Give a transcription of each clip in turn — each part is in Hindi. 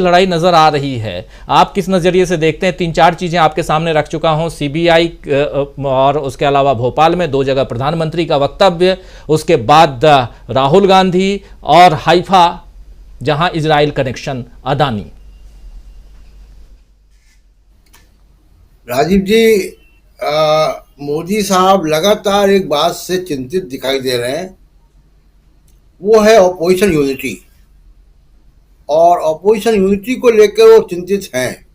लड़ाई नजर आ रही है। आप किस नजरिए से देखते हैं? तीन चार चीजें आपके सामने रख चुका हूं, सीबीआई और उसके अलावा भोपाल में 2 जगह प्रधानमंत्री का वक्तव्य, उसके बाद राहुल गांधी और हाइफा जहां इजराइल कनेक्शन अदानी। राजीव जी, मोदी साहब लगातार एक बात से चिंतित दिखाई दे रहे हैं, वो है ऑपोजिशन यूनिटी। और ऑपोजिशन यूनिटी को लेकर वो चिंतित हैं,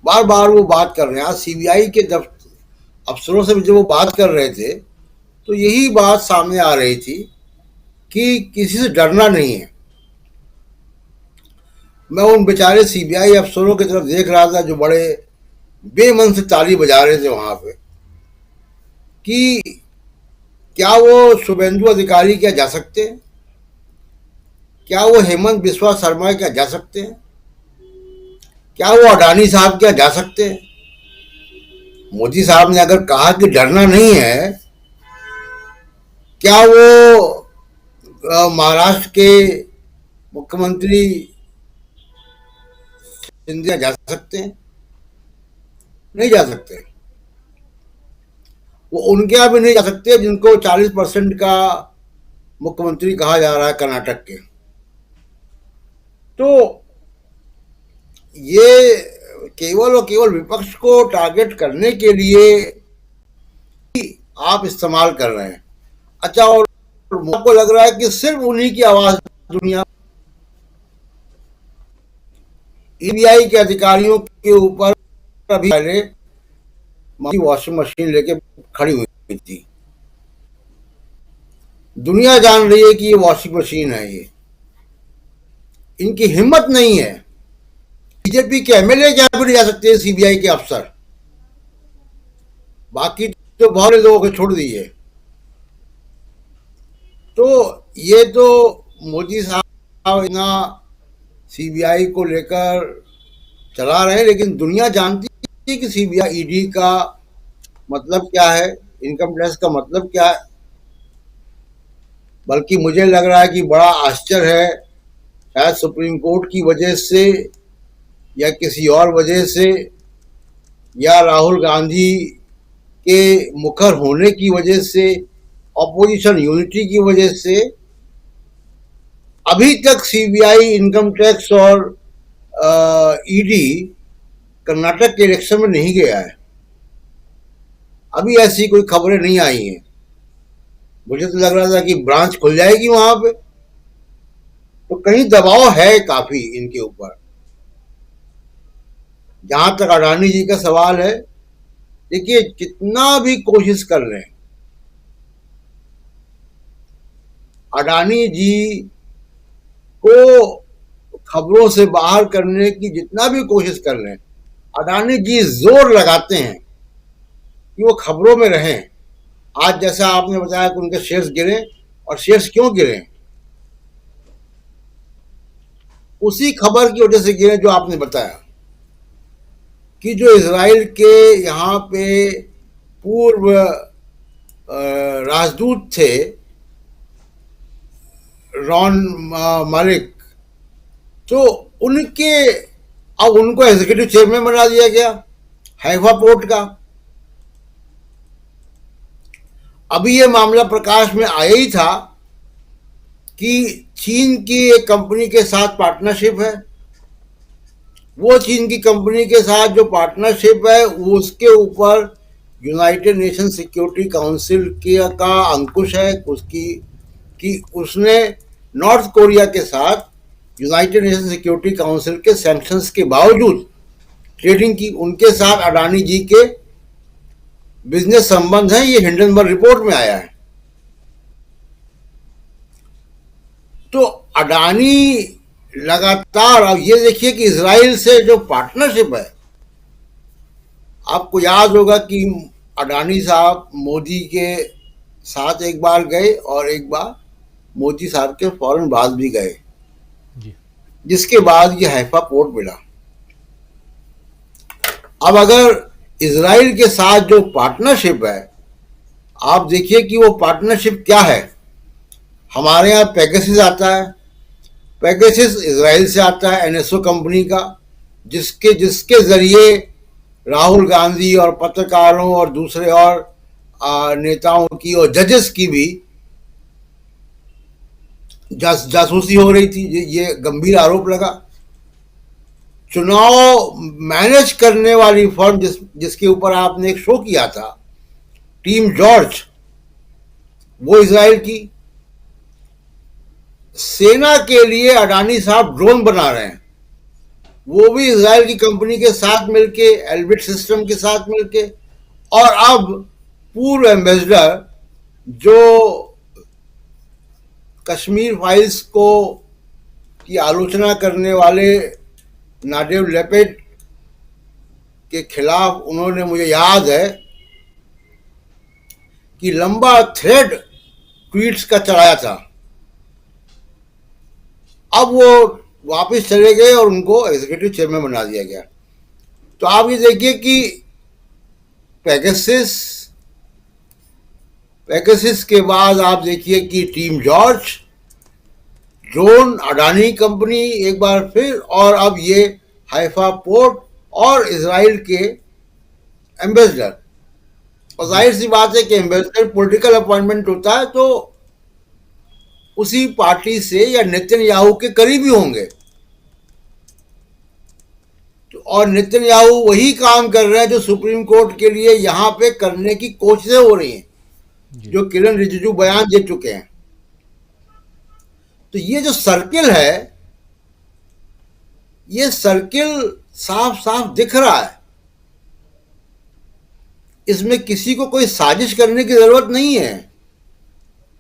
बार बार वो बात कर रहे हैं। आज सीबीआई के अफसरों से जब वो बात कर रहे थे तो यही बात सामने आ रही थी कि किसी से डरना नहीं है। मैं उन बेचारे सीबीआई अफसरों की तरफ देख रहा था जो बड़े बेमन से ताली बजा रहे थे वहां पे, कि क्या वो शुभेंदु अधिकारी क्या जा सकते हैं, क्या वो हेमंत बिस्वा शर्मा क्या जा सकते हैं, क्या वो अडानी साहब क्या जा सकते हैं। मोदी साहब ने अगर कहा कि डरना नहीं है, क्या वो महाराष्ट्र के मुख्यमंत्री सिंधिया जा सकते हैं? नहीं जा सकते। वो उनके यहाँ भी नहीं जा सकते जिनको 40% का मुख्यमंत्री कहा जा रहा है कर्नाटक के। तो ये केवल और केवल विपक्ष को टारगेट करने के लिए आप इस्तेमाल कर रहे हैं। अच्छा, और आपको लग रहा है कि सिर्फ उन्हीं की आवाज दुनिया, ईबीआई के अधिकारियों के ऊपर अभी पहले वॉशिंग मशीन लेके खड़ी हुई थी। दुनिया जान रही है कि ये वॉशिंग मशीन है। ये इनकी हिम्मत नहीं है। बीजेपी के एमएलए क्या भी नहीं जा सकते हैं, सीबीआई के अफसर, बाकी तो बहुत लोगों को छोड़ दिए। तो ये तो मोदी साहब ना सीबीआई को लेकर चला रहे हैं, लेकिन दुनिया जानती है कि सीबीआई ईडी का मतलब क्या है, इनकम टैक्स का मतलब क्या है। बल्कि मुझे लग रहा है कि बड़ा आश्चर्य है, शायद सुप्रीम कोर्ट की वजह से या किसी और वजह से या राहुल गांधी के मुखर होने की वजह से, ऑपोजिशन यूनिटी की वजह से अभी तक सीबीआई, इनकम टैक्स और ईडी कर्नाटक के इलेक्शन में नहीं गया है। अभी ऐसी कोई खबरें नहीं आई हैं। मुझे तो लग रहा था कि ब्रांच खुल जाएगी वहां पे, तो कहीं दबाव है काफी इनके ऊपर। जहां तक अडानी जी का सवाल है, देखिए कितना भी कोशिश कर लें, अडानी जी को खबरों से बाहर करने की जितना भी कोशिश कर लें, अडानी जी जोर लगाते हैं कि वो खबरों में रहें। आज जैसा आपने बताया कि उनके शेयर्स गिरे, और शेयर्स क्यों गिरे? उसी खबर की वजह से गिरे जो आपने बताया, कि जो इजराइल के यहाँ पे पूर्व राजदूत थे रॉन मालिक, तो उनके अब उनको एग्जीक्यूटिव चेयरमैन बना दिया गया हाइफा पोर्ट का। अभी ये मामला प्रकाश में आया ही था कि चीन की एक कंपनी के साथ पार्टनरशिप है। वो चीन की कंपनी के साथ जो पार्टनरशिप है, वो उसके ऊपर यूनाइटेड नेशन सिक्योरिटी काउंसिल का अंकुश है उसकी, कि उसने नॉर्थ कोरिया के साथ यूनाइटेड नेशन सिक्योरिटी काउंसिल के सैंक्शंस के बावजूद ट्रेडिंग की। उनके साथ अडानी जी के बिजनेस संबंध हैं, ये हिंडनबर्ग रिपोर्ट में आया है। तो अडानी लगातार, अब ये देखिए कि इजराइल से जो पार्टनरशिप है, आपको याद होगा कि अडानी साहब मोदी के साथ एक बार गए और एक बार मोदी साहब के फौरन बाद भी गए, जिसके बाद ये हाइफा पोर्ट मिला। अब अगर इजराइल के साथ जो पार्टनरशिप है, आप देखिए कि वो पार्टनरशिप क्या है। हमारे यहाँ पेगासस आता है, पेगासस इजराइल से आता है, एनएसओ कंपनी का, जिसके जिसके जरिए राहुल गांधी और पत्रकारों और दूसरे और नेताओं की और जजेस की भी जासूसी हो रही थी। ये गंभीर आरोप लगा। चुनाव मैनेज करने वाली फर्म जिसके ऊपर आपने एक शो किया था, टीम जॉर्ज, वो इजराइल की। सेना के लिए अडानी साहब ड्रोन बना रहे हैं, वो भी इजराइल की कंपनी के साथ मिलके, एल्बिट सिस्टम के साथ मिलके। और अब पूर्व एम्बेसडर जो कश्मीर फाइल्स को की आलोचना करने वाले नाडेव लेपेड के खिलाफ उन्होंने, मुझे याद है कि लंबा थ्रेड ट्वीट्स का चलाया था। अब वो वापस चले गए और उनको एग्जीक्यूटिव चेयरमैन बना दिया गया। तो आप ये देखिए कि पेगासस के बाद आप देखिए कि team George, drone, Adani company एक बार फिर, और अब ये हाइफा पोर्ट और इजराइल के एम्बेसडर। और जाहिर सी बात है कि एम्बेसडर पॉलिटिकल अपॉइंटमेंट होता है, तो उसी पार्टी से या नेतन्याहू के करीबी होंगे। तो और नेतन्याहू वही काम कर रहे हैं जो सुप्रीम कोर्ट के लिए यहां पे करने की कोशिशें हो रही हैं, जो किरण रिजिजू बयान दे चुके हैं। तो ये जो सर्किल है, ये सर्किल साफ साफ दिख रहा है। इसमें किसी को कोई साजिश करने की जरूरत नहीं है,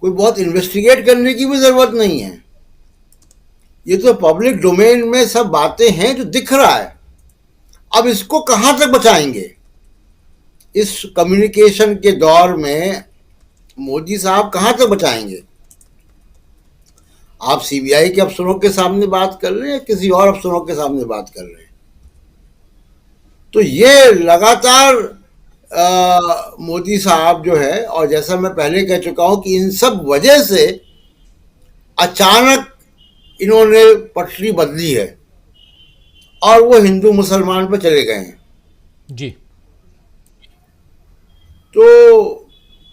कोई बहुत इन्वेस्टिगेट करने की भी जरूरत नहीं है। ये तो पब्लिक डोमेन में सब बातें हैं जो दिख रहा है। अब इसको कहां तक बचाएंगे? इस कम्युनिकेशन के दौर में मोदी साहब कहां तक बचाएंगे? आप सीबीआई के अफसरों के सामने बात कर रहे हैं, किसी और अफसरों के सामने बात कर रहे हैं। तो ये लगातार मोदी साहब जो है, और जैसा मैं पहले कह चुका हूं कि इन सब वजह से अचानक इन्होंने पटरी बदली है और वो हिंदू मुसलमान पर चले गए हैं जी। तो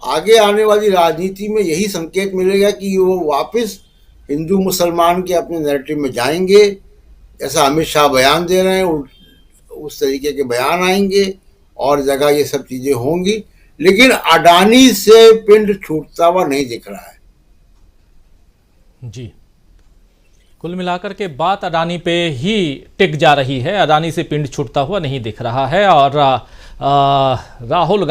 आगे आने वाली राजनीति में यही संकेत मिलेगा कि वो वापस हिंदू मुसलमान के अपने नैरेटिव में जाएंगे। जैसा अमित शाह बयान दे रहे हैं, उस तरीके के बयान आएंगे और जगह ये सब चीजें होंगी। लेकिन अडानी से पिंड छूटता हुआ नहीं दिख रहा है। जी, कुल मिलाकर के बात अडानी पे ही टिक जा रही है, अडानी से पिंड छूटता हुआ नहीं दिख रहा है। और राहुल